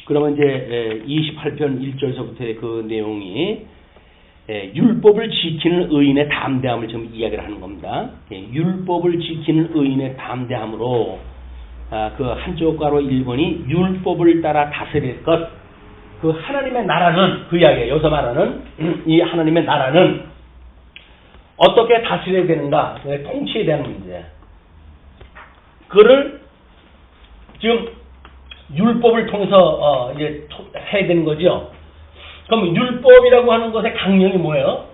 그러면 이제 28편 1절서부터의 그 내용이 율법을 지키는 의인의 담대함을 지금 이야기를 하는 겁니다. 율법을 지키는 의인의 담대함으로 그 한쪽 가로 1번이 율법을 따라 다스릴 것, 그 하나님의 나라는 그 이야기예요. 여기서 말하는 이 하나님의 나라는 어떻게 다스려야 되는가, 통치에 대한 문제. 그를 지금 율법을 통해서 이제 해야 되는 거죠. 그럼 율법이라고 하는 것의 강령이 뭐예요?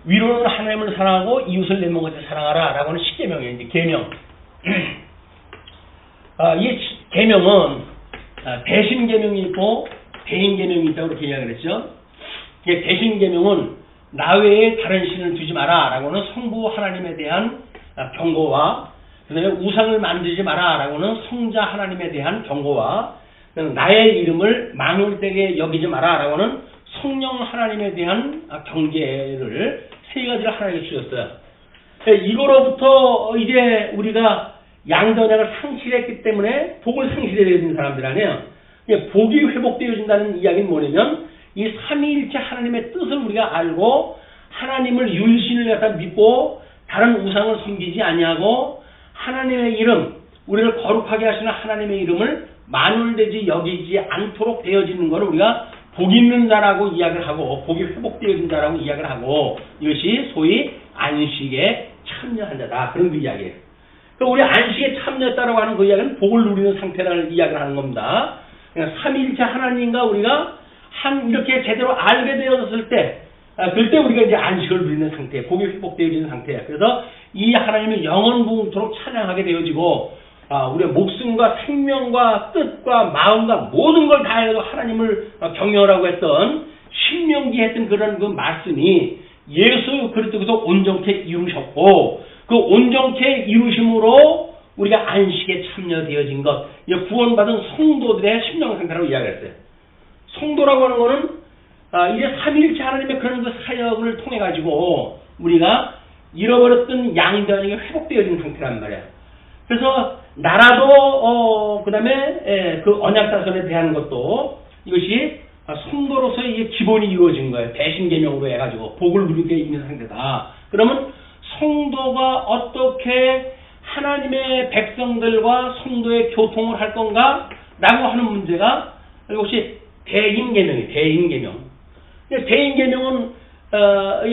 위로는 하나님을 사랑하고 이웃을 내 몸같이 사랑하라라고 하는 십계명이에요. 이제 계명. 이 계명은 대신 계명이 있고 대인 계명이 있다고 그렇게 이야기를 했죠. 대신 계명은 나 외에 다른 신을 두지 마라라고 하는 성부 하나님에 대한 경고와, 그다음에 우상을 만들지 마라라고 하는 성자 하나님에 대한 경고와, 나의 이름을 만물되게 여기지 마라라고 하는 성령 하나님에 대한 경계를 세 가지를 하나님께 주셨어요. 이거로부터 이제 우리가 양전약을 상실했기 때문에 복을 상실해야 되는 사람들 아니에요. 복이 회복되어진다는 이야기는 뭐냐면 이 삼위일체 하나님의 뜻을 우리가 알고 하나님을 율신을 갖다 믿고 다른 우상을 섬기지 아니하고 하나님의 이름, 우리를 거룩하게 하시는 하나님의 이름을 만물되지 여기지 않도록 되어지는 것을 우리가 복 있는 자라고 이야기를 하고, 복이 회복되어진 자라고 이야기를 하고, 이것이 소위 안식에 참여한 자다, 그런 그 이야기예요. 그러니까 우리 안식에 참여했다라고 하는 그 이야기는 복을 누리는 상태라는 이야기를 하는 겁니다. 그러니까 삼위일체 하나님과 우리가 이렇게 제대로 알게 되었을 때, 그때 우리가 이제 안식을 누리는 상태, 복이 회복되어지는 상태예요. 그래서 이 하나님을 영원무궁토록 찬양하게 되어지고, 우리의 목숨과 생명과 뜻과 마음과 모든 걸 다해서 하나님을 경외하라고 했던 신명기 했던 그런 그 말씀이 예수 그리스도께서 온전케 이루셨고, 그 온전케 이루심으로 우리가 안식에 참여되어진 것, 구원받은 성도들의 심령 상태라고 이야기했어요. 성도라고 하는 거는 이제 삼위일체 하나님의 그런 그 사역을 통해 가지고 우리가 잃어버렸던 양전이 회복되어진 상태란 말이에요. 그래서 나라도 그다음에 그 언약다선에 대한 것도 이것이 성도로서의 이게 기본이 이루어진 거예요. 대신계명으로 해가지고 복을 누리게 있는 상태다. 그러면 성도가 어떻게 하나님의 백성들과 성도의 교통을 할 건가? 라고 하는 문제가 이것이 대인계명이에요. 대인계명. 대인계명은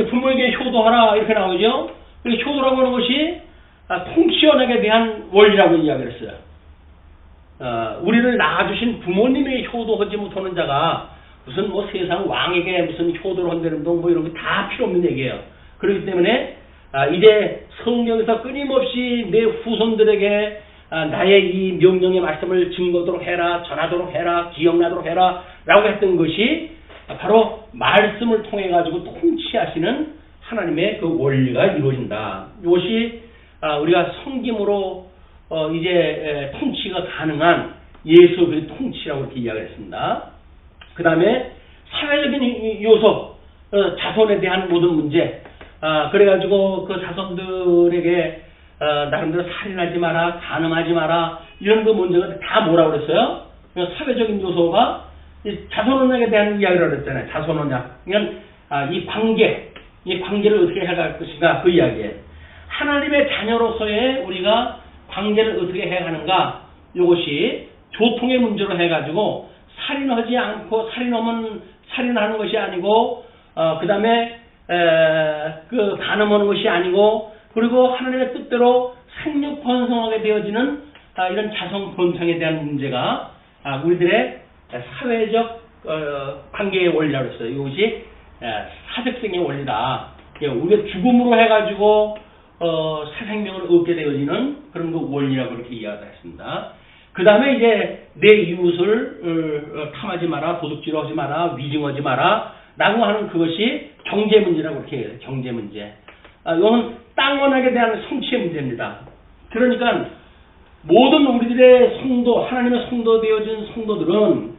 부모에게 효도하라 이렇게 나오죠. 효도라고 하는 것이 통치 언약에 대한 원리라고 이야기를 했어요. 우리를 낳아주신 부모님의 효도하지 못하는 자가 무슨 뭐 세상 왕에게 무슨 효도를 한다는 동 뭐 이런 게 다 필요 없는 얘기예요. 그렇기 때문에 이제 성경에서 끊임없이 내 후손들에게 나의 이 명령의 말씀을 증거하도록 해라, 전하도록 해라, 기억나도록 해라 라고 했던 것이 바로 말씀을 통해 가지고 통치하시는 하나님의 그 원리가 이루어진다. 이것이 우리가 성김으로 이제 통치가 가능한 예수 그리스도의 통치라고 이렇게 이야기를 했습니다. 그 다음에 사회적인 요소, 자손에 대한 모든 문제, 그래가지고 그 자손들에게 나름대로 살인하지 마라, 간음하지 마라, 이런 그 문제가 다 뭐라고 그랬어요? 사회적인 요소가 자손언약에 대한 이야기를 했잖아요. 자손언약. 그러니까 이 관계를 어떻게 해갈 것인가 그 이야기예요. 하나님의 자녀로서의 우리가 관계를 어떻게 해야 하는가, 이것이 교통의 문제로 해가지고 살인하지 않고 살인하면 살인하는 것이 아니고 그 다음에 그 간음하는 것이 아니고, 그리고 하나님의 뜻대로 생육 번성하게 되어지는 이런 자손 번성에 대한 문제가 우리들의 사회적 관계의 원리라고 했어요. 이것이 사적성의 원리다. 우리가 죽음으로 해가지고 새 생명을 얻게 되어지는 그런 그 원리라고 그렇게 이야기했습니다. 그 다음에 이제 내 이웃을 탐하지 마라, 도둑질하지 마라, 위증하지 마라 라고 하는 그것이 경제 문제라고 그렇게 해요. 경제 문제. 이건 땅 언약에 대한 성취의 문제입니다. 그러니까 모든 우리들의 성도, 하나님의 성도 되어진 성도들은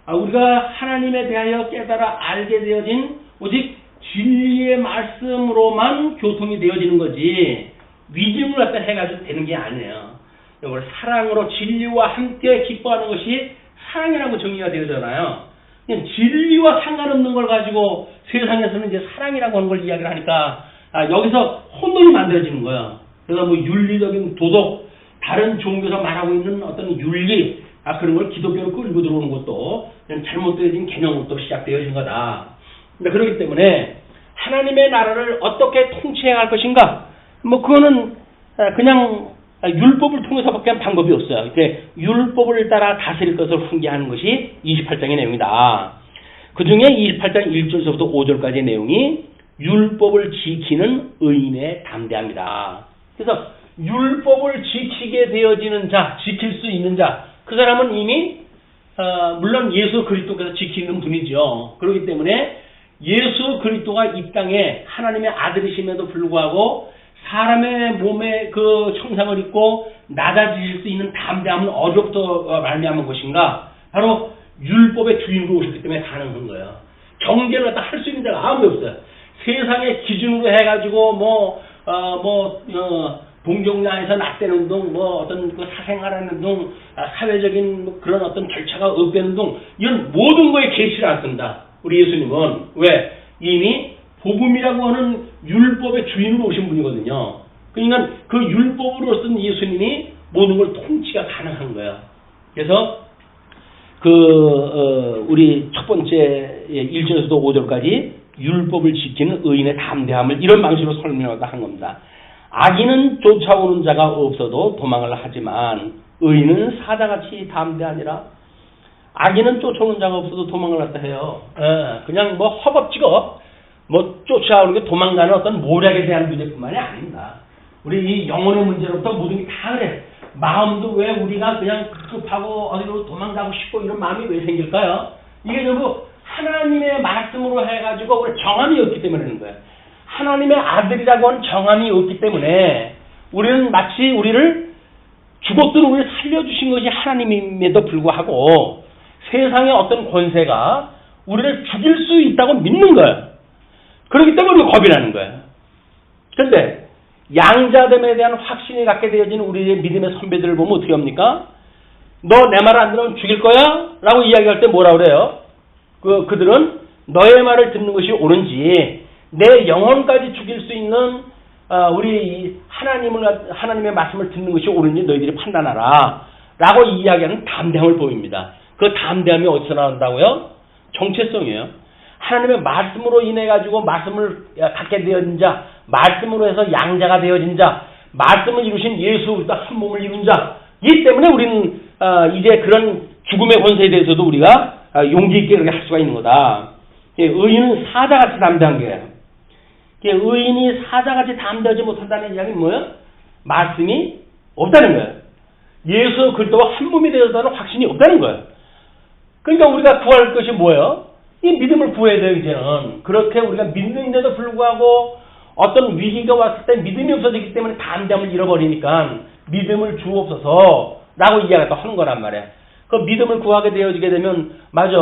우리가 하나님에 대하여 깨달아 알게 되어진 오직 진리의 말씀으로만 교통이 되어지는 거지 위증을 갖다 해가지고 되는 게 아니에요. 이걸 사랑으로 진리와 함께 기뻐하는 것이 사랑이라고 정의가 되어잖아요. 그냥 진리와 상관없는 걸 가지고 세상에서는 이제 사랑이라고 하는 걸 이야기를 하니까 여기서 혼돈이 만들어지는 거예요. 그래서 뭐 윤리적인 도덕, 다른 종교에서 말하고 있는 어떤 윤리, 그런 걸 기독교로 끌고 들어오는 것도 그냥 잘못되어진 개념부터 시작되어진 거다. 그렇기 때문에 하나님의 나라를 어떻게 통치해야 할 것인가? 뭐 그거는 그냥 율법을 통해서밖에 한 방법이 없어요. 율법을 따라 다스릴 것을 훈계하는 것이 28장의 내용이다. 그 중에 28장 1절서부터 5절까지의 내용이 율법을 지키는 의인의 담대함이다. 그래서 율법을 지키게 되어지는 자, 지킬 수 있는 자, 그 사람은 이미 물론 예수 그리스도께서 지키는 분이죠. 그렇기 때문에 예수 그리스도가 이 땅에 하나님의 아들이심에도 불구하고 사람의 몸에 그 형상을 입고 낮아지실 수 있는 담대함은 어디부터 말미암은 것인가? 바로 율법의 주인으로 오셨기 때문에 가능한 거예요. 경계를 갖다 할 수 있는 데가 아무도 없어요. 세상의 기준으로 해가지고 동정야에서 낮대는 둥, 어떤 그 사생활하는 둥, 사회적인 그런 어떤 절차가 없애는 둥, 이런 모든 거에 계시를 안 쓴다. 우리 예수님은. 왜? 이미 복음이라고 하는 율법의 주인으로 오신 분이거든요. 그러니까 그 율법으로 쓴 예수님이 모든 걸 통치가 가능한 거예요. 그래서 우리 첫 번째 1절에서도 5절까지 율법을 지키는 의인의 담대함을 이런 방식으로 설명하다 한 겁니다. 악인은 쫓아오는 자가 없어도 도망을 하지만 의인은 사자같이 담대하니라. 악인은 쫓아오는 자가 없어도 도망을 한다 해요. 그냥 허겁지겁 쫓아오는 게 도망가는 어떤 모략에 대한 문제뿐만이 아닙니다. 우리 이 영혼의 문제로부터 모든 게 다 그래. 마음도 왜 우리가 그냥 급급하고 어디로 도망가고 싶고 이런 마음이 왜 생길까요? 이게 전부 하나님의 말씀으로 해가지고 우리 정함이 없기 때문에 그런 거예요. 하나님의 아들이라고 하는 정함이 없기 때문에 우리는 마치 우리를 죽었던 우리를 살려주신 것이 하나님임에도 불구하고 세상의 어떤 권세가 우리를 죽일 수 있다고 믿는 거예요. 그렇기 때문에 우리가 겁이 나는 거예요. 그런데 양자됨에 대한 확신이 갖게 되어진 우리의 믿음의 선배들을 보면 어떻게 합니까? 너 내 말 안 들으면 죽일 거야? 라고 이야기할 때 뭐라 그래요? 그들은 너의 말을 듣는 것이 옳은지 내 영혼까지 죽일 수 있는 우리 하나님의 말씀을 듣는 것이 옳은지 너희들이 판단하라 라고 이야기하는 담대함을 보입니다. 그 담대함이 어디서 나온다고요? 정체성이에요. 하나님의 말씀으로 인해 가지고 말씀을 갖게 되어진 자, 말씀으로 해서 양자가 되어진 자, 말씀을 이루신 예수 그리스도 한 몸을 이룬 자, 이 때문에 우리는 이제 그런 죽음의 권세에 대해서도 우리가 용기 있게 그렇게 할 수가 있는 거다. 의인은 사자같이 담대한 거예요. 의인이 사자같이 담대하지 못한다는 이야기는 뭐예요? 말씀이 없다는 거예요. 예수 그리스도와 한 몸이 되었다는 확신이 없다는 거예요. 그러니까 우리가 구할 것이 뭐예요? 이 믿음을 구해야 돼요, 이제는. 그렇게 우리가 믿는데도 불구하고 어떤 위기가 왔을 때 믿음이 없어지기 때문에 담대함을 잃어버리니까 믿음을 주옵소서라고 이야기를 하는 거란 말이에요. 그 믿음을 구하게 되어지게 되면 맞아.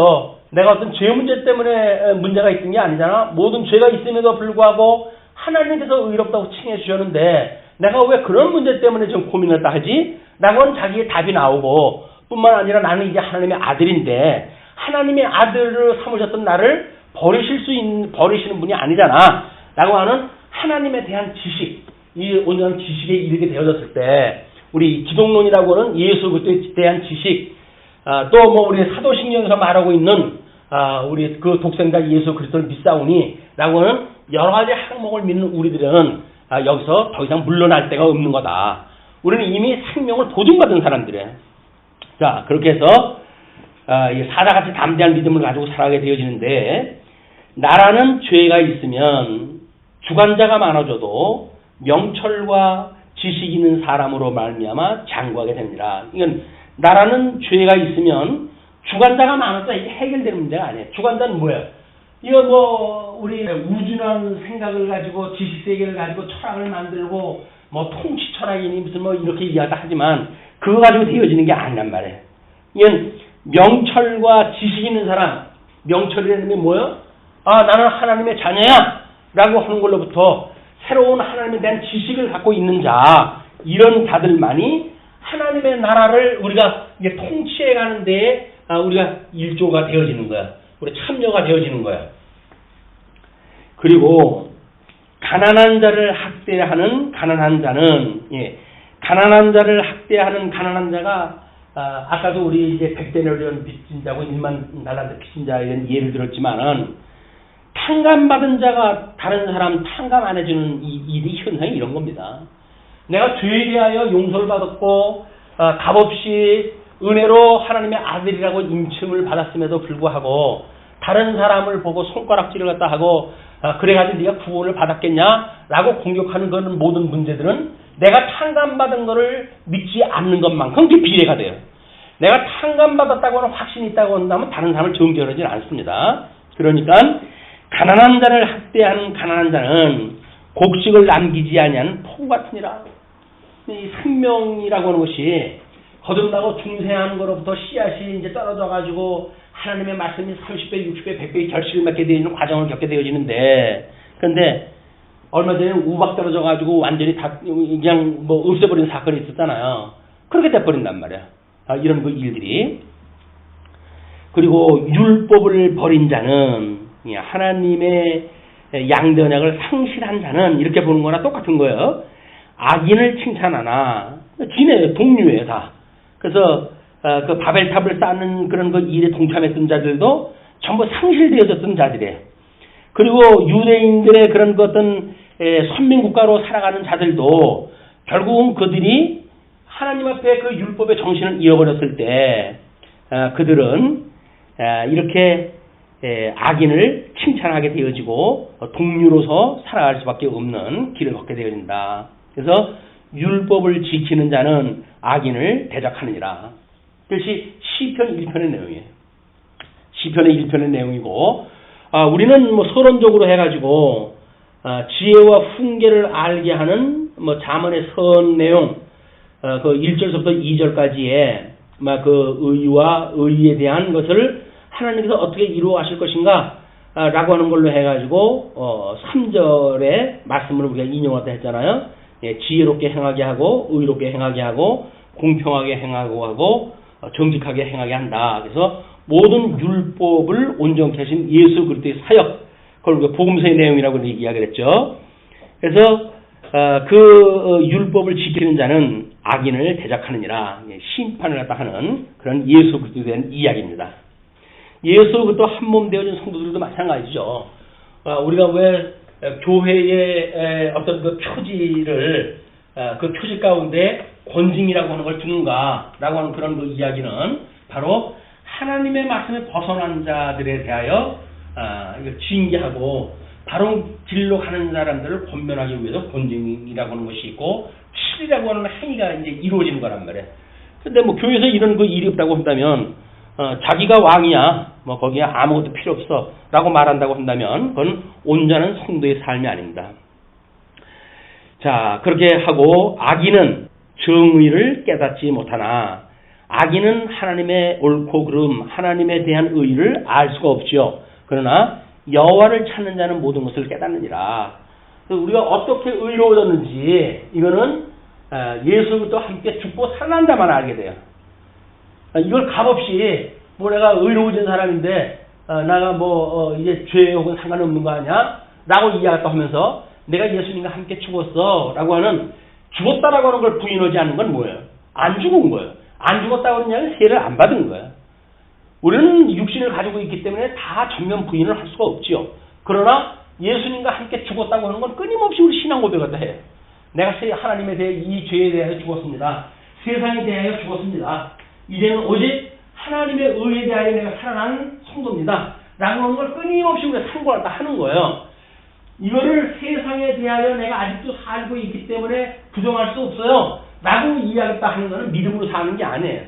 내가 어떤 죄 문제 때문에 문제가 있는 게 아니잖아. 모든 죄가 있음에도 불구하고 하나님께서 의롭다고 칭해 주셨는데 내가 왜 그런 문제 때문에 지금 고민을 하지? 라고 하는 자기의 답이 나오고 뿐만 아니라 나는 이제 하나님의 아들인데 하나님의 아들을 삼으셨던 나를 버리시는 분이 아니잖아. 라고 하는 하나님에 대한 지식, 이 온전한 지식에 이르게 되어졌을 때 우리 기독론이라고 하는 예수 그리스도에 대한 지식, 또 우리 사도신경에서 말하고 있는 우리 그 독생자 예수 그리스도를 믿사오니 라고 하는 여러 가지 항목을 믿는 우리들은 여기서 더 이상 물러날 데가 없는 거다. 우리는 이미 생명을 보증받은 사람들이에요. 자, 그렇게 해서 사자같이 담대한 믿음을 가지고 살아가게 되어지는데 나라는 죄가 있으면 주관자가 많아져도 명철과 지식 있는 사람으로 말미암아 장구하게 됩니다. 이건 나라는 죄가 있으면 주관자가 많아서 이게 해결되는 문제가 아니에요. 주관자는 뭐예요? 이거 우리 우준한 생각을 가지고 지식세계를 가지고 철학을 만들고 통치 철학이니 무슨 이렇게 이야기하다 하지만 그거 가지고 되어지는 게 아니란 말이에요. 이건 명철과 지식 있는 사람, 명철이라는 게 뭐예요? 나는 하나님의 자녀야! 라고 하는 걸로부터 새로운 하나님에 대한 지식을 갖고 있는 자, 이런 자들만이 하나님의 나라를 우리가 이제 통치해 가는 데에 우리가 일조가 되어지는 거야. 우리 참여가 되어지는 거야. 그리고 가난한 자를 학대하는 가난한 자는 가난한 자를 학대하는 가난한 자가 아까도 우리 이제 100대를 빚진 자고 1만 달란트 빚진 자에 대한 예를 들었지만은 탕감받은 자가 다른 사람 탕감 안 해주는 이 현상이 이런 겁니다. 내가 죄에 대하여 용서를 받았고 값없이 은혜로 하나님의 아들이라고 인칭을 받았음에도 불구하고 다른 사람을 보고 손가락질을 갖다 하고 그래가지고 네가 구원을 받았겠냐라고 공격하는 그런 모든 문제들은 내가 탕감받은 것을 믿지 않는 것만큼 그게 비례가 돼요. 내가 탕감받았다고 하는 확신이 있다고 한다면 다른 사람을 정죄하지 않습니다. 그러니까 가난한 자를 학대하는 가난한 자는 곡식을 남기지 아니하는 포구 같으니라. 이 생명이라고 하는 것이 거듭나고 중생하는 것로부터 씨앗이 이제 떨어져 가지고 하나님의 말씀이 30배, 60배, 100배 결실을 맺게 되어 있는 과정을 겪게 되어지는데, 그런데 얼마 전에 우박 떨어져 가지고 완전히 다 그냥 뭐 없애버린 사건이 있었잖아요. 그렇게 돼버린단 말이야. 이런 그 일들이. 그리고 율법을 버린 자는 하나님의 양대 언약을 상실한 자는 이렇게 보는 거나 똑같은 거예요. 악인을 칭찬하나 지네 동료예요 다. 그래서 그 바벨탑을 쌓는 그런 그 일에 동참했던 자들도 전부 상실되어졌던 자들이에요. 그리고 유대인들의 그런 그 어떤 선민국가로 살아가는 자들도 결국은 그들이 하나님 앞에 그 율법의 정신을 잃어버렸을 때 그들은 이렇게 악인을 칭찬하게 되어지고 동료로서 살아갈 수밖에 없는 길을 걷게 되어진다. 그래서 율법을 지키는 자는 악인을 대적하느니라. 이것이 시편 1편의 내용이에요. 시편의 1편의 내용이고 우리는 뭐 서론적으로 해가지고 지혜와 훈계를 알게 하는 뭐 잠언의 선 내용 그 1절부터 2절까지의 그 의와 의에 대한 것을 하나님께서 어떻게 이루어가실 것인가 라고 하는 걸로 해가지고 3절의 말씀을 우리가 인용하다 했잖아요. 지혜롭게 행하게 하고 의롭게 행하게 하고 공평하게 행하고 하고 정직하게 행하게 한다. 그래서 모든 율법을 온전케 하신 예수 그리스도의 사역, 그걸 우리가 복음서의 내용이라고 이야기를 했죠. 그래서 그 율법을 지키는 자는 악인을 대적하느니라, 심판을 갖다 하는 그런 예수 그리스도에 대한 이야기입니다. 예수 그리스도 한 몸 되어진 성도들도 마찬가지죠. 우리가 왜 교회의 어떤 그 표지를 그 표지 가운데 권징이라고 하는 걸 두는가라고 하는 그런 그 이야기는 바로 하나님의 말씀에 벗어난 자들에 대하여 징계하고 바로 길로 가는 사람들을 권면하기 위해서 권징이라고 하는 것이 있고 칠이라고 하는 행위가 이제 이루어지는 거란 말이에요. 근데 뭐 교회에서 이런 그 일이 없다고 한다면 자기가 왕이야, 뭐 거기에 아무것도 필요 없어 라고 말한다고 한다면 그건 온전한 성도의 삶이 아닙니다. 자, 그렇게 하고 악인은 정의를 깨닫지 못하나 악인은 하나님의 옳고 그름, 하나님에 대한 의를 알 수가 없지요. 그러나 여호와를 찾는 자는 모든 것을 깨닫느니라. 우리가 어떻게 의로워졌는지 이거는 예수부터 함께 죽고 살아난 자만 알게 돼요. 이걸 값없이 뭐 내가 의로워진 사람인데 나가 뭐 이제 죄 혹은 상관없는 거 아니야? 라고 이야기했다 하면서 내가 예수님과 함께 죽었어 라고 하는 죽었다라고 하는 걸 부인하지 않는 건 뭐예요? 안 죽은 거예요. 안 죽었다고 하는 얘기는 세를 안 받은 거예요. 우리는 육신을 가지고 있기 때문에 다 전면 부인을 할 수가 없지요. 그러나 예수님과 함께 죽었다고 하는 건 끊임없이 우리 신앙 고백을 해요. 내가 하나님에 대해 이 죄에 대하여 죽었습니다. 세상에 대하여 죽었습니다. 이제는 오직 하나님의 의에 대하여 내가 살아난 성도입니다. 라고 하는 걸 끊임없이 우리가 상고를 다 하는 거예요. 이거를 세상에 대하여 내가 아직도 살고 있기 때문에 부정할 수 없어요. 라고 이야기했다 하는 것은 믿음으로 사는 게 아니에요.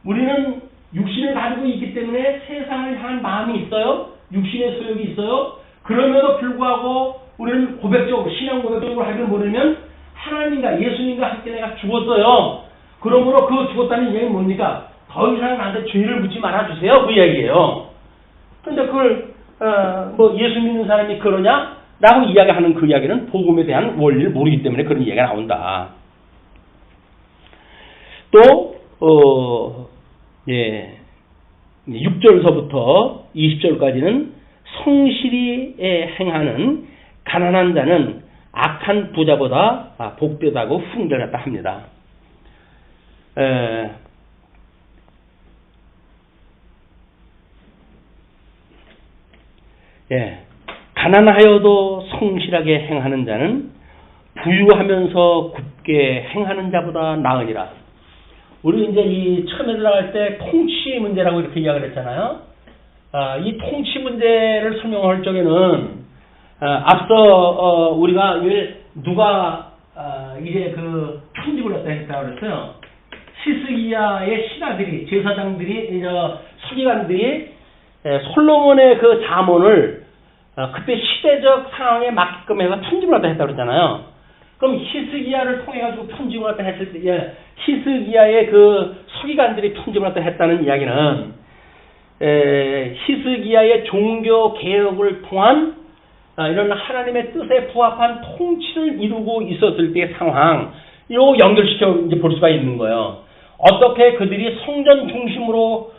우리는 육신을 가지고 있기 때문에 세상을 향한 마음이 있어요. 육신의 소욕이 있어요. 그럼에도 불구하고 우리는 고백적으로, 신앙 고백적으로 하기를 모르면 하나님과 예수님과 함께 내가 죽었어요. 그러므로 그 죽었다는 이야기는 뭡니까? 더 이상 나한테 죄를 묻지 말아주세요. 그 이야기예요. 근데 그걸 뭐 예수 믿는 사람이 그러냐? 라고 이야기하는 그 이야기는 복음에 대한 원리를 모르기 때문에 그런 이야기가 나온다. 또 6절서부터 20절까지는 성실히 행하는 가난한 자는 악한 부자보다 복되다고 훈계를 합니다. 가난하여도 성실하게 행하는 자는 부유하면서 굳게 행하는 자보다 나으니라. 우리 이제 이 처음에 들어갈 때 통치 문제라고 이렇게 이야기를 했잖아요. 이 통치 문제를 설명할 적에는 앞서 우리가 누가 이제 그 편집을 했다고 그랬어요. 히스기야의 신하들이, 제사장들이, 서기관들이 솔로몬의 그 잠언을 그때 시대적 상황에 맞게끔 해서 편집을 했다고 그랬잖아요. 그럼 히스기야를 통해 가지고 편집을 했을 때, 히스기야의 그 서기관들이 편집을 했다는 이야기는 히스기야의 종교 개혁을 통한 이런 하나님의 뜻에 부합한 통치를 이루고 있었을 때의 상황, 요 연결시켜 이제 볼 수가 있는 거예요. 어떻게 그들이 성전 중심으로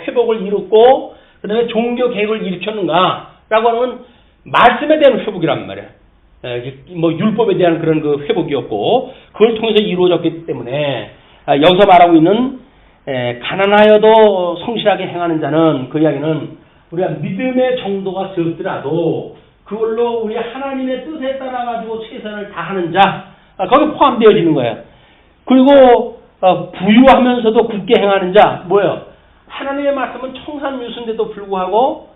회복을 이뤘고, 그 다음에 종교 개혁을 일으켰는가라고 하는 말씀에 대한 회복이란 말이에요. 뭐 율법에 대한 그런 그 회복이었고, 그걸 통해서 이루어졌기 때문에 여기서 말하고 있는 가난하여도 성실하게 행하는 자는, 그 이야기는 우리가 믿음의 정도가 적더라도 그걸로 우리 하나님의 뜻에 따라 가지고 최선을 다하는 자, 거기 포함되어지는 거예요. 그리고 부유하면서도 굳게 행하는 자, 뭐예요? 하나님의 말씀은 청산유수인데도 불구하고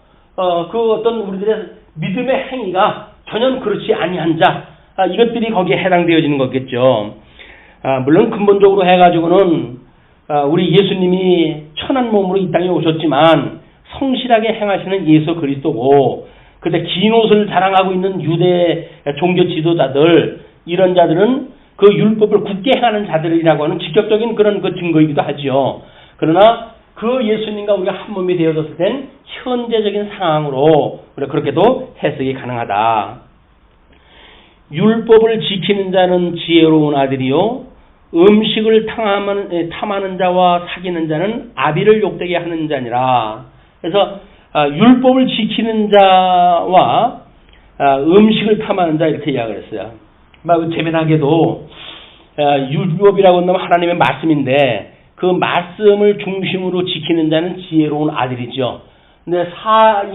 그 어떤 우리들의 믿음의 행위가 전혀 그렇지 아니한 자, 이것들이 거기에 해당되어지는 거겠죠. 물론 근본적으로 해가지고는 우리 예수님이 천한 몸으로 이 땅에 오셨지만 성실하게 행하시는 예수 그리스도고, 그때 긴 옷을 자랑하고 있는 유대 종교 지도자들, 이런 자들은 그 율법을 굳게 행하는 자들이라고 하는 직접적인 그런 그 증거이기도 하지요. 그러나 그 예수님과 우리가 한 몸이 되어졌을 땐 현재적인 상황으로 그렇게도 해석이 가능하다. 율법을 지키는 자는 지혜로운 아들이요, 음식을 탐하는 자와 사귀는 자는 아비를 욕되게 하는 자니라. 그래서 율법을 지키는 자와 음식을 탐하는 자, 이렇게 이야기를 했어요. 재미나게도 율법이라고 하면 하나님의 말씀인데, 그 말씀을 중심으로 지키는 자는 지혜로운 아들이죠. 근데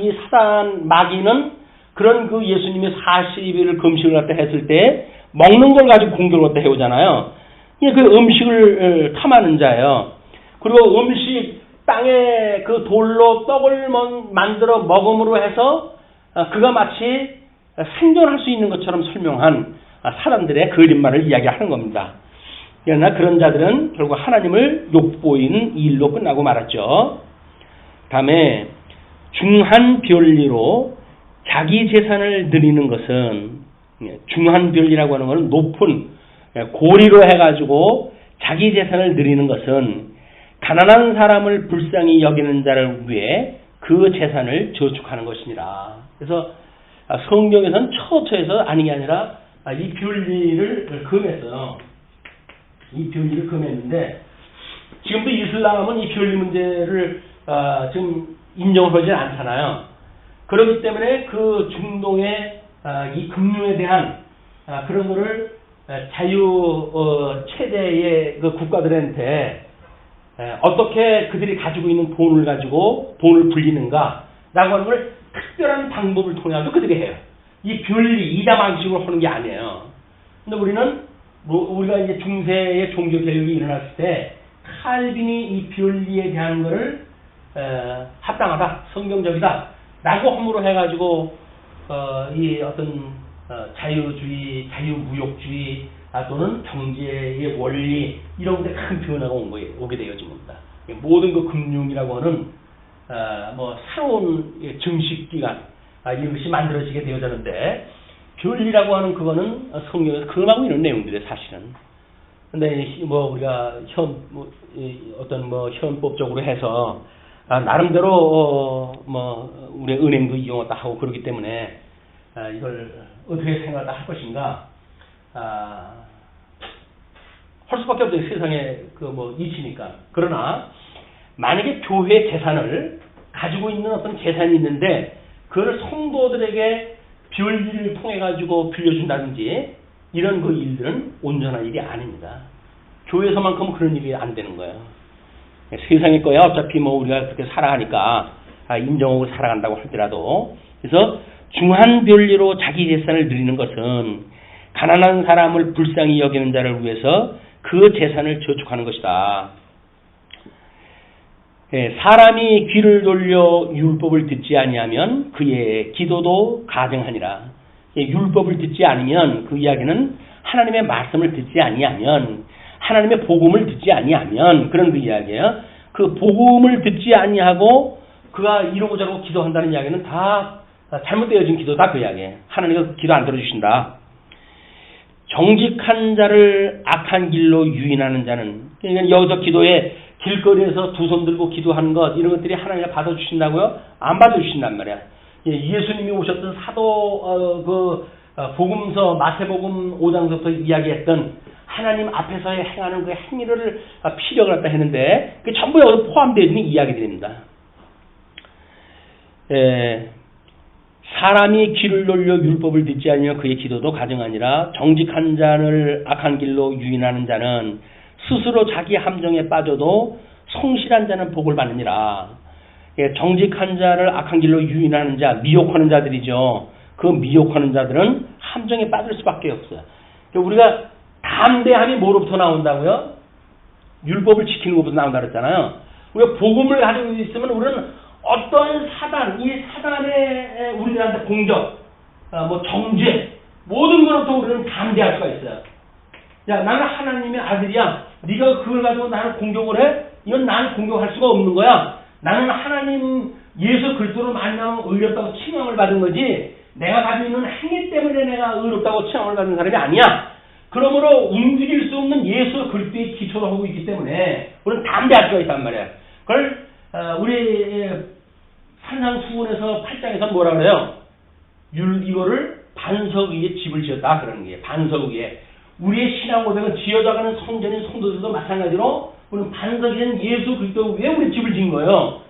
이 사단 마귀는 그런 그 예수님이 40일을 금식을 갖다 했을 때 먹는 걸 가지고 공격을 갖다 해오잖아요. 그 음식을 탐하는 자예요. 그리고 음식, 땅에 그 돌로 떡을 만들어 먹음으로 해서 그가 마치 생존할 수 있는 것처럼 설명한 사람들의 거짓말을 이야기하는 겁니다. 그러나 그런 자들은 결국 하나님을 욕보이는 일로 끝나고 말았죠. 다음에 중한 별리로 자기 재산을 드리는 것은, 중한 별리라고 하는 것은 높은 고리로 해가지고 자기 재산을 드리는 것은 가난한 사람을 불쌍히 여기는 자를 위해 그 재산을 저축하는 것이니라. 그래서 성경에서는 처처에서 아닌 게 아니라 이 별리를 금했어요. 이 별리를 금했는데, 지금도 이슬람은 이 별리 문제를 지금 인정을 하지 않잖아요. 그렇기 때문에 그 중동의 이 금융에 대한 그런 거를 자유 체제의 그 국가들한테 어떻게 그들이 가지고 있는 돈을 가지고 돈을 불리는가 라고 하는 걸 특별한 방법을 통해서 그들이 해요. 이 별리, 이자 방식으로 하는 게 아니에요. 근데 우리가 이제 중세의 종교 개혁이 일어났을 때 칼빈이 이 별리에 대한 거를 합당하다, 성경적이다 라고 함으로 해가지고 이 어떤 자유주의, 자유무역주의 또는 경제의 원리, 이런 데 큰 변화가 오게 되어집니다. 모든 그 금융이라고 하는 뭐 새로운 증식기관, 이것이 만들어지게 되어졌는데, 별리라고 하는 그거는 성경에서 금하고 있는 내용들이에요, 사실은. 근데 뭐 우리가 어떤 현법적으로 해서 나름대로 우리 은행도 이용했다 하고 그러기 때문에 이걸 어떻게 생각을 할 것인가 할 수밖에 없어요. 세상에 이치니까. 그러나 만약에 교회 재산을 가지고 있는 어떤 재산이 있는데 그걸 성도들에게 별일을 통해 가지고 빌려준다든지 이런 그 일들은 온전한 일이 아닙니다. 교회에서만큼 그런 일이 안 되는 거예요. 세상의 거야 어차피 뭐 우리가 그렇게 살아가니까 인정하고 살아간다고 할지라도. 그래서 중한 별리로 자기 재산을 누리는 것은 가난한 사람을 불쌍히 여기는 자를 위해서 그 재산을 저축하는 것이다. 사람이 귀를 돌려 율법을 듣지 아니하면 그의 기도도 가증하니라. 율법을 듣지 않으면 그 이야기는 하나님의 말씀을 듣지 아니하면 하나님의 복음을 듣지 아니하면 그런 그 이야기예요. 그 복음을 듣지 아니하고 그가 이러고 저러고 기도한다는 이야기는 다 잘못되어진 기도다 그 이야기예요. 하나님이 기도 안 들어주신다. 정직한 자를 악한 길로 유인하는 자는, 그러니까 여기서 기도에 길거리에서 두 손 들고 기도하는 것 이런 것들이 하나님이 받아주신다고요? 안 받아주신단 말이야. 예수님이 오셨던 사도 복음서 마태복음 5장서부터 이야기했던 하나님 앞에서의 행하는 그 행위를 피력을 갖다 했는데 그게 전부 여기서 포함되어 있는 이야기들입니다. 사람이 귀를 돌려 율법을 듣지 아니하면 그의 기도도 가증하니라. 정직한 자를 악한 길로 유인하는 자는 스스로 자기 함정에 빠져도 성실한 자는 복을 받느니라. 정직한 자를 악한 길로 유인하는 자, 미혹하는 자들이죠. 그 미혹하는 자들은 함정에 빠질 수밖에 없어요. 우리가 담대함이 뭐로부터 나온다고요? 율법을 지키는 것부터 나온다 그랬잖아요. 우리가 복음을 가지고 있으면 우리는 어떤 사단, 이 사단의 우리들한테 공격, 정죄, 모든 것부터 우리는 담대할 수가 있어요. 야, 나는 하나님의 아들이야. 네가 그걸 가지고 나를 공격을 해? 이건 나는 공격할 수가 없는 거야. 나는 하나님 예수 그리스도로 만나면 의롭다고 칭함을 받은 거지 내가 가지고 있는 행위 때문에 내가 의롭다고 칭함을 받은 사람이 아니야. 그러므로 움직일 수 없는 예수 그리스도의 기초로 하고 있기 때문에 우리는 담대할 수가 있단 말이야. 그걸 우리 산상수훈에서 8장에서 뭐라 그래요? 이거를 반석 위에 집을 지었다 그러는 게 반석 위에. 우리의 신앙 고백은 지어져가는 성전인 성도들도 마찬가지로 우리는 반석이 된 예수 그리스도 위에 우리 집을 지은 거예요.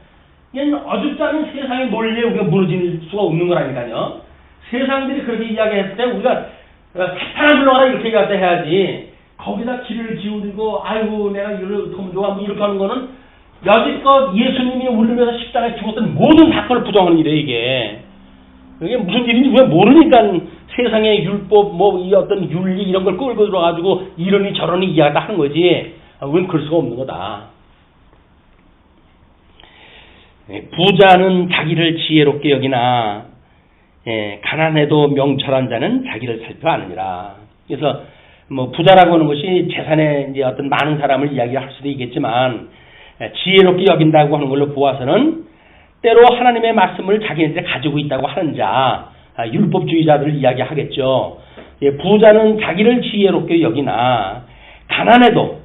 이건 어줍지 않은 세상의 논리에 우리가 무너질 수가 없는 거라니까요. 세상들이 그렇게 이야기했을 때 우리가 사탄아 불러가라 이렇게 갖다 해야지. 거기다 귀를 기울이고 아이고 내가 이걸 더 좋아 뭐 이렇게 하는 거는 여지껏 예수님이 우리를 위해서 십자가에 죽었던 모든 사건을 부정하는 일이에요 이게. 이게 무슨 일인지 왜 모르니까 세상의 율법 이 어떤 윤리 이런 걸 끌고 들어가지고 이러니 저러니 이야기다 하는 거지. 우리는 그럴 수가 없는 거다. 부자는 자기를 지혜롭게 여기나 가난해도 명철한 자는 자기를 살펴 아느니라. 그래서 부자라고 하는 것이 재산에 이제 어떤 많은 사람을 이야기할 수도 있겠지만 지혜롭게 여긴다고 하는 걸로 보아서는 때로 하나님의 말씀을 자기네들이 가지고 있다고 하는 자, 율법주의자들을 이야기하겠죠. 부자는 자기를 지혜롭게 여기나 가난해도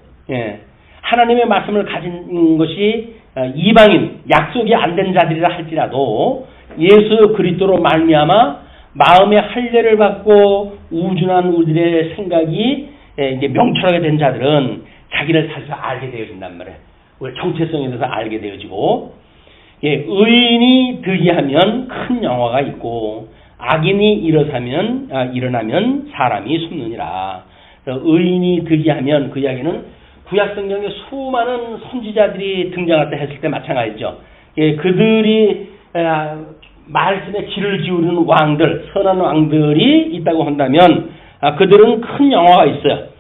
하나님의 말씀을 가진 것이 이방인, 약속이 안 된 자들이라 할지라도 예수 그리스도로 말미암아 마음의 할례를 받고 우준한 우리들의 생각이 이제 명철하게 된 자들은 자기를 살펴 알게 되어진단 말이에요. 우리 정체성에 대해서 알게 되어지고, 의인이 득이하면 큰 영화가 있고 악인이 일어나면 사람이 숨느니라. 의인이 득이하면 그 이야기는 구약성경에 수많은 선지자들이 등장할 때 했을 때 마찬가지죠. 그들이 말씀에 귀를 기울이는 왕들, 선한 왕들이 있다고 한다면 그들은 큰 영화가 있어요.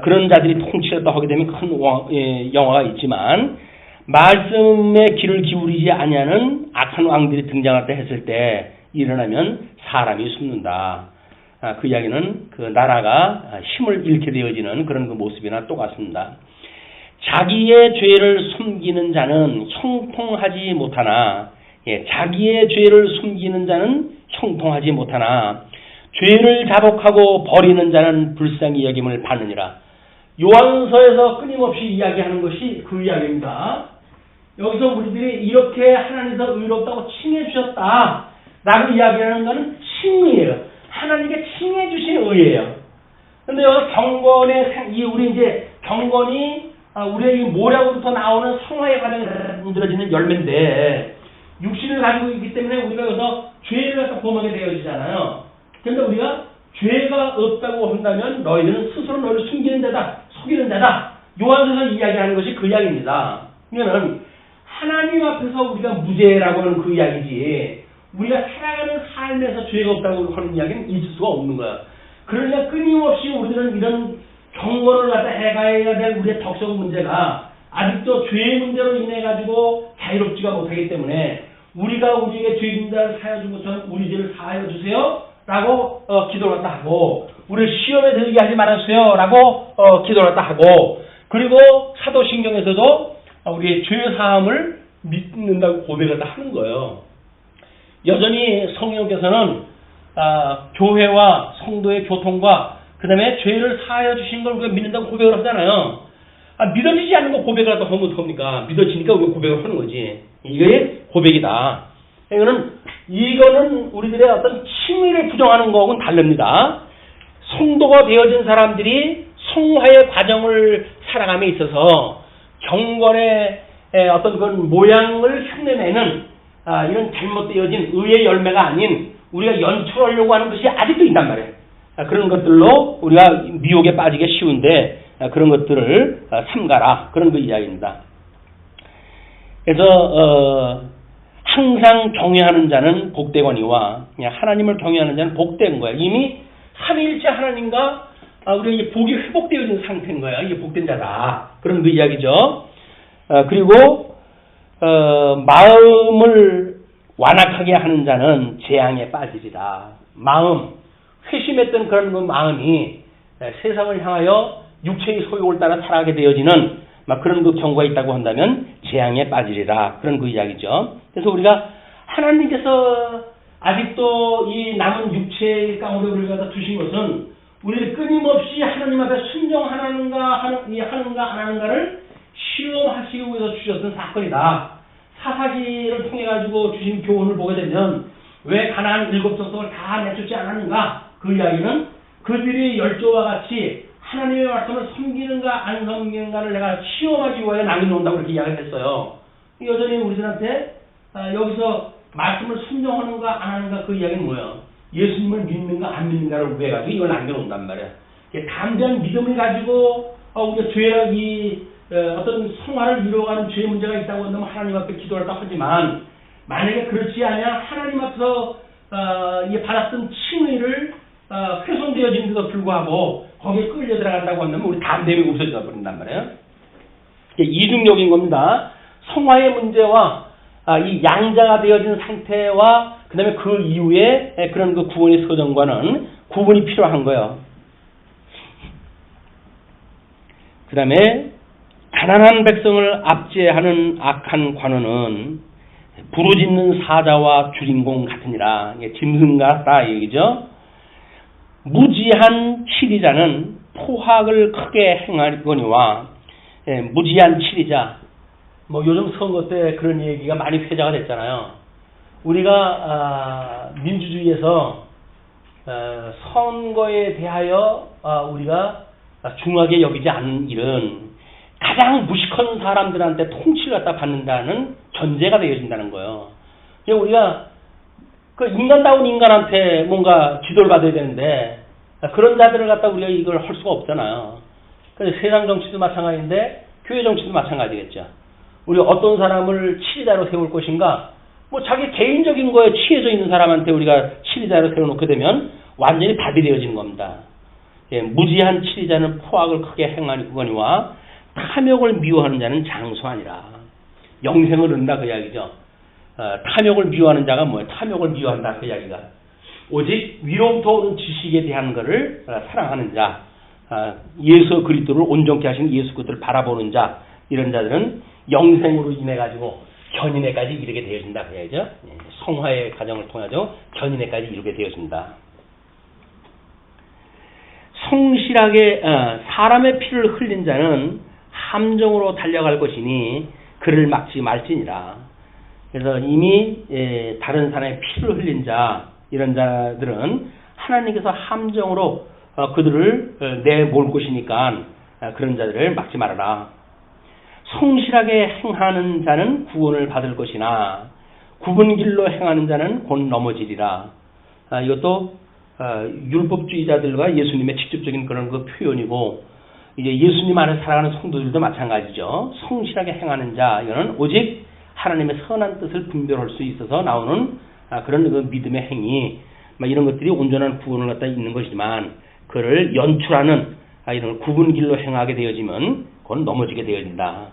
그런 자들이 통치를 하게 되면 큰 영화가 있지만 말씀에 귀를 기울이지 아니하는 악한 왕들이 등장할 때 했을 때 일어나면 사람이 숨는다. 그 이야기는 그 나라가 힘을 잃게 되어지는 그런 그 모습이나 똑같습니다. 자기의 죄를 숨기는 자는 형통하지 못하나, 자기의 죄를 숨기는 자는 형통하지 못하나 죄를 자복하고 버리는 자는 불쌍히 여김을 받느니라. 요한서에서 끊임없이 이야기하는 것이 그 이야기입니다. 여기서 우리들이 이렇게 하나님께서 의롭다고 칭해 주셨다 라고 이야기하는 것은 칭의예요. 하나님께 칭해 주신 의예요. 근데 여기 경건의 우리 이제 경건이 우리의 이 모략으로부터 나오는 성화의 과정에 만들어지는 열매인데, 육신을 가지고 있기 때문에 우리가 여기서 죄를 갖다 범하게 되어지잖아요. 그런데 우리가 죄가 없다고 한다면 너희들은 스스로 너를 숨기는 데다, 속이는 데다. 요한서서 이야기하는 것이 그 이야기입니다. 이거는 하나님 앞에서 우리가 무죄라고 하는 그 이야기지, 우리가 살아가는 삶에서 죄가 없다고 하는 이야기는 있을 수가 없는 거야. 그러니까 끊임없이 우리들은 이런 경건을 갖다 해가야 될 우리의 덕성 문제가 아직도 죄의 문제로 인해 가지고 자유롭지가 못하기 때문에 우리가 우리에게 죄진 자를 사하여 준 것처럼 우리 죄를 사하여 주세요 라고 기도를 갖다 하고, 우리를 시험에 들게 하지 말아주세요 라고 기도를 갖다 하고, 그리고 사도신경에서도 우리의 죄 사함을 믿는다고 고백을 갖다 하는 거예요. 여전히 성령께서는 교회와 성도의 교통과 그 다음에 죄를 사하여 주신 걸 우리가 믿는다고 고백을 하잖아요. 믿어지지 않는 거 고백을 하다 하면 어떡합니까? 믿어지니까 우리가 고백을 하는 거지. 이게 고백이다. 이거는 우리들의 어떤 칭의를 부정하는 거하고는 다릅니다. 성도가 되어진 사람들이 성화의 과정을 살아감에 있어서 경건의 어떤 그런 모양을 흉내내는 이런 잘못되어진 의의 열매가 아닌 우리가 연출하려고 하는 것이 아직도 있단 말이에요. 그런 것들로 우리가 미혹에 빠지기 쉬운데 그런 것들을 삼가라. 그런 그 이야기입니다. 그래서 항상 경외하는 자는 복되거니와 하나님을 경외하는 자는 복된 거예요. 이미 삼위일체 하나님과 우리가 이제 복이 회복되어진 상태인 거예요. 이게 복된 자다. 그런 그 이야기죠. 그리고 마음을 완악하게 하는 자는 재앙에 빠지리라. 마음, 회심했던 그런 그 마음이 세상을 향하여 육체의 소욕을 따라 살아가게 되어지는 그런 그 경우가 있다고 한다면 재앙에 빠지리라. 그런 그 이야기죠. 그래서 우리가 하나님께서 아직도 이 남은 육체의 가운데 우리를 갖다 두신 것은 우리를 끊임없이 하나님 앞에 순종하는가 안 하는가를 시험하시기 위해서 주셨던 사건이다. 사사기를 통해 가지고 주신 교훈을 보게 되면 왜 가나안 7족속을 다 내쫓지 않았는가? 그 이야기는 그들이 열조와 같이 하나님의 말씀을 섬기는가 안 섬기는가를 내가 시험하기 위해 남겨놓는다고 그렇게 이야기를 했어요. 여전히 우리들한테 여기서 말씀을 순종하는가 안 하는가 그 이야기는 뭐예요? 예수님을 믿는가 안 믿는가를 구해가지고 이걸 남겨놓는단 말이에요. 담대한 믿음을 가지고 우리가 죄악이 어떤 성화를 이루어가는 죄의 문제가 있다고 한다면 하나님 앞에 기도를 딱 하지만, 만약에 그렇지 않으면 하나님 앞에서 받았던 칭의를 훼손되어진데도 불구하고 거기에 끌려 들어간다고 한다면 우리 담대함이 없어져 버린단 말이에요. 이중적인 겁니다. 성화의 문제와 이 양자가 되어진 상태와 그 다음에 그 이후에 그런 그 구원의 서정과는 구분이 필요한 거예요. 그 다음에 가난한 백성을 압제하는 악한 관원은 부르짖는 사자와 주인공 같으니라. 짐승 같다 얘기죠. 무지한 치리자는 포학을 크게 행하거니와, 무지한 치리자, 요즘 선거 때 그런 얘기가 많이 회자가 됐잖아요. 우리가 민주주의에서 선거에 대하여 우리가 중하게 여기지 않는 일은 가장 무식한 사람들한테 통치를 갖다 받는다는 전제가 되어진다는 거예요. 우리가 그 인간다운 인간한테 뭔가 지도를 받아야 되는데 그런 자들을 갖다 우리가 이걸 할 수가 없잖아요. 그래서 세상 정치도 마찬가지인데 교회 정치도 마찬가지겠죠. 우리가 어떤 사람을 치리자로 세울 것인가, 자기 개인적인 거에 취해져 있는 사람한테 우리가 치리자로 세워놓게 되면 완전히 답이 되어지는 겁니다. 무지한 치리자는 포악을 크게 행하거니와 탐욕을 미워하는 자는 장수하니라. 영생을 얻는다 그 이야기죠. 탐욕을 미워하는 자가 뭐예요? 탐욕을 미워한다 그 이야기가. 오직 위로부터 오는 지식에 대한 것을 사랑하는 자, 예수 그리스도를 온전케 하신 예수 그리스도를 바라보는 자, 이런 자들은 영생으로 인해 가지고 견인에까지 이르게 되어진다 그 이야기죠. 성화의 과정을 통해서 견인에까지 이르게 되어진다. 성실하게 사람의 피를 흘린 자는 함정으로 달려갈 것이니 그를 막지 말지니라. 그래서 이미 다른 사람의 피를 흘린 자, 이런 자들은 하나님께서 함정으로 그들을 내몰 것이니까 그런 자들을 막지 말아라. 성실하게 행하는 자는 구원을 받을 것이나 굽은 길로 행하는 자는 곧 넘어지리라. 이것도 율법주의자들과 예수님의 직접적인 그런 그 표현이고, 이제 예수님 안에 살아가는 성도들도 마찬가지죠. 성실하게 행하는 자, 이거는 오직 하나님의 선한 뜻을 분별할 수 있어서 나오는 그런 그 믿음의 행위, 이런 것들이 온전한 구원을 갖다 있는 것이지만, 그를 연출하는 이런 굽은 길로 행하게 되어지면 그건 넘어지게 되어진다.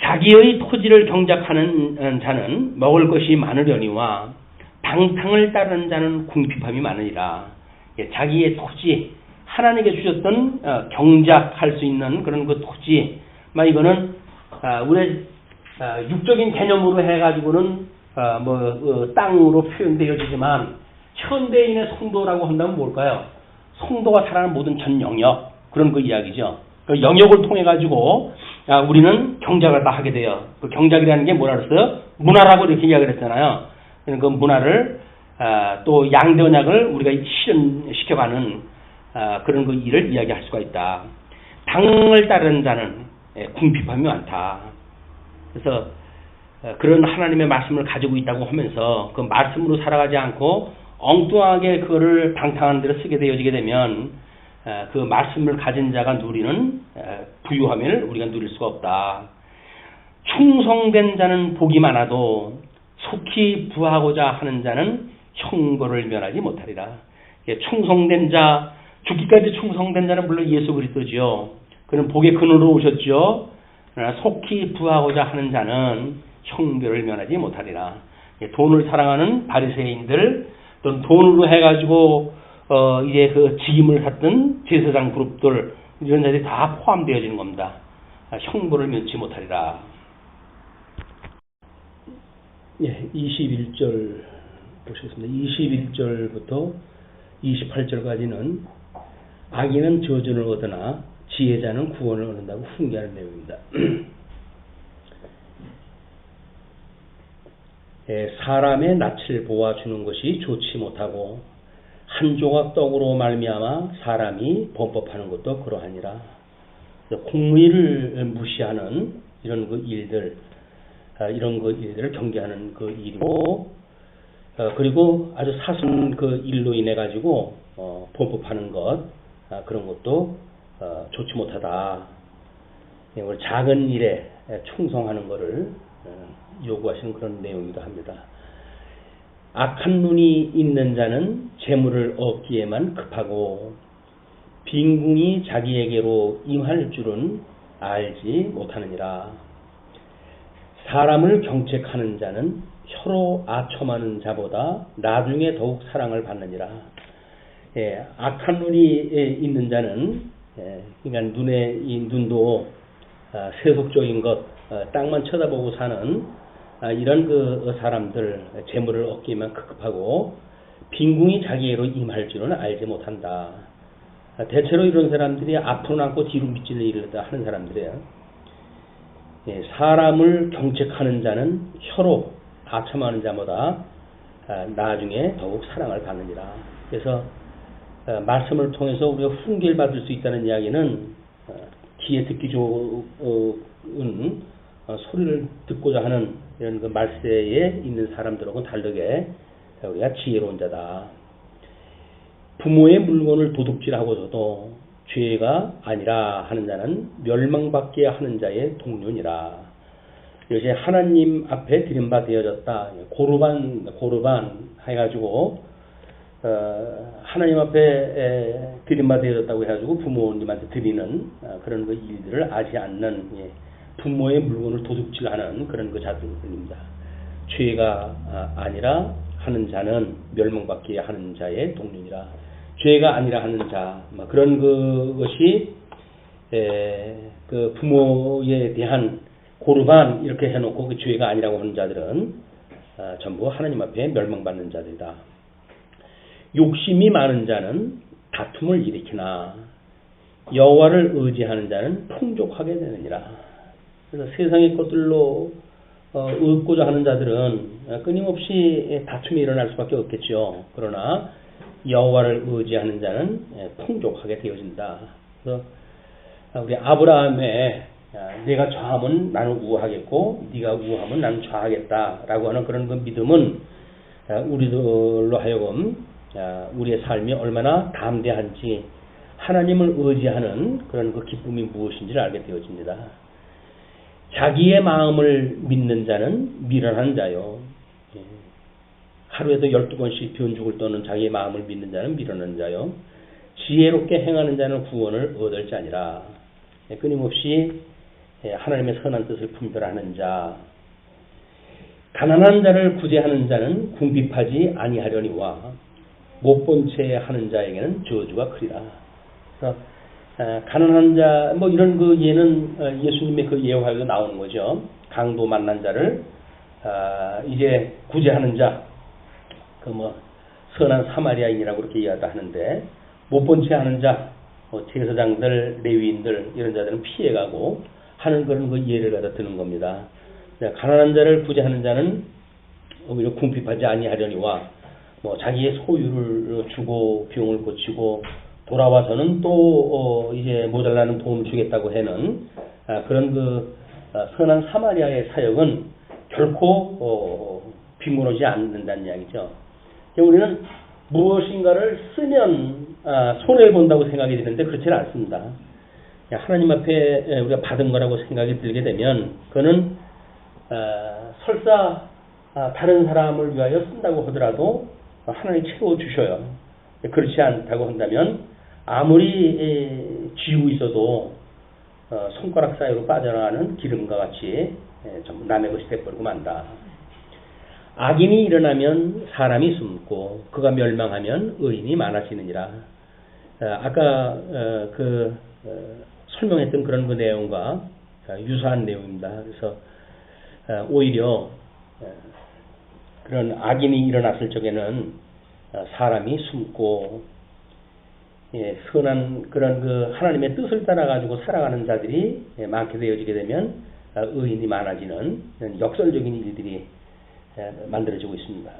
자기의 토지를 경작하는 자는 먹을 것이 많으려니와 방탕을 따르는 자는 궁핍함이 많으리라. 자기의 토지, 하나님께 주셨던 경작할 수 있는 그런 그 토지, 이거는 우리 육적인 개념으로 해가지고는 땅으로 표현되어지지만, 현대인의 성도라고 한다면 뭘까요? 성도가 살아가는 모든 전 영역, 그런 그 이야기죠. 그 영역을 통해 가지고 우리는 경작을 다 하게 돼요. 그 경작이라는 게 뭐라 그랬어요? 문화라고 이렇게 이야기를 했잖아요. 그 문화를 또 양대 언약을 우리가 실현시켜가는 그런 그 일을 이야기할 수가 있다. 당을 따르는 자는 궁핍함이 많다. 그래서 그런 하나님의 말씀을 가지고 있다고 하면서 그 말씀으로 살아가지 않고 엉뚱하게 그거를 방탕한 대로 쓰게 되어지게 되면 그 말씀을 가진 자가 누리는 부유함을 우리가 누릴 수가 없다. 충성된 자는 복이 많아도 속히 부하고자 하는 자는 형벌을 면하지 못하리라. 충성된 자, 죽기까지 충성된 자는 물론 예수 그리스도지요. 그는 복의 근원으로 오셨죠. 그러나 속히 부하고자 하는 자는 형벌을 면하지 못하리라. 돈을 사랑하는 바리새인들, 또는 돈으로 해가지고 이제 그 직임을 갖던 제사장 그룹들, 이런 자들이 다 포함되어지는 겁니다. 형벌을 면치 못하리라. 21절 보시겠습니다. 21절부터 28절까지는 악인은 저주를 얻으나 지혜자는 구원을 얻는다고 훈계하는 내용입니다. 사람의 낯을 보아주는 것이 좋지 못하고 한 조각 떡으로 말미암아 사람이 범법하는 것도 그러하니라. 공의를 무시하는 이런 그 일들, 이런 그 일들을 경계하는 그 일이고, 그리고 아주 사소한 그 일로 인해 가지고 범법하는 것, 그런 것도 좋지 못하다. 작은 일에 충성하는 것을 요구하시는 그런 내용이기도 합니다. 악한 눈이 있는 자는 재물을 얻기에만 급하고 빈궁이 자기에게로 임할 줄은 알지 못하느니라. 사람을 경책하는 자는 혀로 아첨하는 자보다 나중에 더욱 사랑을 받느니라. 악한 눈이 있는 자는, 그러니까 눈도 세속적인 것, 땅만 쳐다보고 사는 이런 그 사람들, 재물을 얻기에만 급급하고 빈궁이 자기에게로 임할 줄은 알지 못한다. 대체로 이런 사람들이 앞으로 남고 뒤로 미치는 일을 하는 사람들이에요. 사람을 경책하는 자는 혀로 아첨하는 자보다 나중에 더욱 사랑을 받느니라. 그래서 말씀을 통해서 우리가 훈계를 받을 수 있다는 이야기는 귀에 듣기 좋은 소리를 듣고자 하는 이런 그 말세에 있는 사람들하고는 다르게 우리가 지혜로운 자다. 부모의 물건을 도둑질하고서도 죄가 아니라 하는 자는 멸망받게 하는 자의 동료니라. 이것이 하나님 앞에 드림바 되어졌다. 고르반 해가지고 하나님 앞에 드림바 되어졌다고 해가지고 부모님한테 드리는 그런 그 일들을 아지 않는 부모의 물건을 도둑질하는 그런 그 자들입니다. 죄가 아니라 하는 자는 멸망받게 하는 자의 동료니라. 죄가 아니라 하는 자, 그런 그것이 그 부모에 대한 고르반 이렇게 해놓고 그 죄가 아니라고 하는 자들은 전부 하나님 앞에 멸망받는 자들이다. 욕심이 많은 자는 다툼을 일으키나 여호와를 의지하는 자는 풍족하게 되느니라. 그래서 세상의 것들로 얻고자 하는 자들은 끊임없이 다툼이 일어날 수밖에 없겠죠. 그러나 여호와를 의지하는 자는 풍족하게 되어진다. 그래서 우리 아브라함의 내가 좌하면 나는 우하겠고 네가 우하면 나는 좌하겠다라고 하는 그런 그 믿음은 우리들로 하여금 우리의 삶이 얼마나 담대한지 하나님을 의지하는 그런 그 기쁨이 무엇인지를 알게 되어집니다. 자기의 마음을 믿는 자는 미련한 자요. 하루에도 12번씩 변죽을 떠는 자기의 마음을 믿는 자는 미련한 자요. 지혜롭게 행하는 자는 구원을 얻을 자니라. 끊임없이 하나님의 선한 뜻을 분별하는 자. 가난한 자를 구제하는 자는 궁핍하지 아니하려니와 못 본 채 하는 자에게는 저주가 크리라. 그래서 가난한 자, 뭐 이런 그 예는 예수님의 그 예화에도 나오는 거죠. 강도 만난 자를 이제 구제하는 자, 그 뭐 선한 사마리아인이라고 그렇게 이야기도 하는데 못 본 채 하는 자, 제사장들, 레위인들 이런 자들은 피해가고 하는 그런 그 예를 갖다 드는 겁니다. 가난한 자를 구제하는 자는 오히려 궁핍하지 아니하려니와 뭐 자기의 소유를 주고 비용을 고치고 돌아와서는 또 이제 모자라는 도움을 주겠다고 하는 그런 그 선한 사마리아의 사역은 결코 빈곤하지 않는다는 이야기죠. 우리는 무엇인가를 쓰면 손해를 본다고 생각이 드는데 그렇지는 않습니다. 하나님 앞에 우리가 받은 거라고 생각이 들게 되면 그거는 설사 다른 사람을 위하여 쓴다고 하더라도 하나님 채워주셔요. 그렇지 않다고 한다면 아무리 쥐고 있어도 손가락 사이로 빠져나가는 기름과 같이 전부 남의 것이 돼버리고 만다. 악인이 일어나면 사람이 숨고 그가 멸망하면 의인이 많아지느니라. 아까 설명했던 그런 그 내용과 유사한 내용입니다. 그래서 오히려 그런 악인이 일어났을 적에는 사람이 숨고 선한 그런 그 하나님의 뜻을 따라 가지고 살아가는 자들이 많게 되어지게 되면 의인이 많아지는 역설적인 일들이 만들어지고 있습니다.